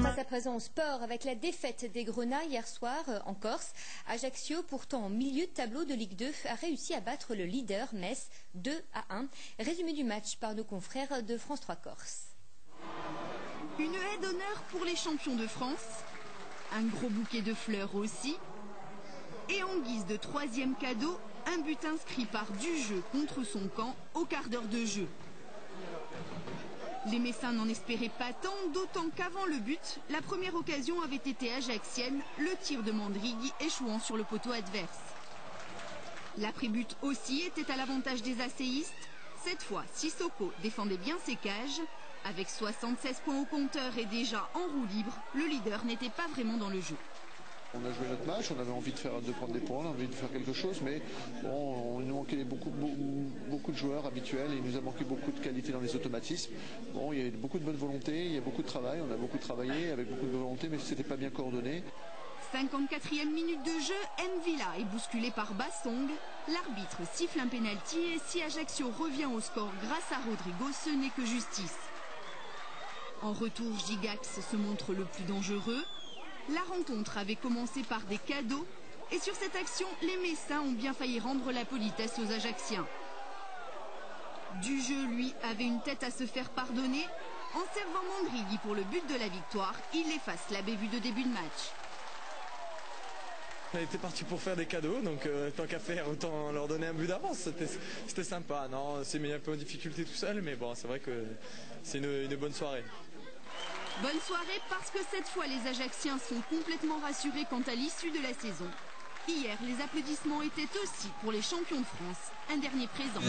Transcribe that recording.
passe à présent au sport avec la défaite des Grenats hier soir en Corse. Ajaccio, pourtant en milieu de tableau de Ligue 2, a réussi à battre le leader Metz 2-1. Résumé du match par nos confrères de France 3 Corse. Une haie d'honneur pour les champions de France, un gros bouquet de fleurs aussi, et en guise de troisième cadeau, un but inscrit par Dujeu contre son camp au quart d'heure de jeu. Les Messins n'en espéraient pas tant, d'autant qu'avant le but, la première occasion avait été ajaxienne, le tir de Mandrigui échouant sur le poteau adverse. L'après-but aussi était à l'avantage des asséistes. Cette fois, Sissoko défendait bien ses cages. Avec 76 points au compteur et déjà en roue libre, le leader n'était pas vraiment dans le jeu. On a joué notre match, on avait envie de prendre des points, on avait envie de faire quelque chose, mais bon, il nous manquait beaucoup de joueurs habituels, il nous a manqué beaucoup de qualité dans les automatismes. Bon, il y a eu beaucoup de bonne volonté, il y a beaucoup de travail, on a beaucoup travaillé avec beaucoup de volonté, mais c'était pas bien coordonné. 54e minute de jeu, Mvila est bousculé par Bassong. L'arbitre siffle un pénalty et si Ajaccio revient au score grâce à Rodrigo, ce n'est que justice. En retour, Gigax se montre le plus dangereux. La rencontre avait commencé par des cadeaux et sur cette action, les Messins ont bien failli rendre la politesse aux Ajacciens. Dujeu, lui, avait une tête à se faire pardonner. En servant Mandrigui pour le but de la victoire, il efface la bévue de début de match. On était parti pour faire des cadeaux, donc tant qu'à faire, autant leur donner un but d'avance. C'était sympa. Non, c'est mis un peu en difficulté tout seul, mais bon, c'est vrai que c'est une bonne soirée. Bonne soirée parce que cette fois les Ajacciens sont complètement rassurés quant à l'issue de la saison. Hier, les applaudissements étaient aussi pour les champions de France. Un dernier présent.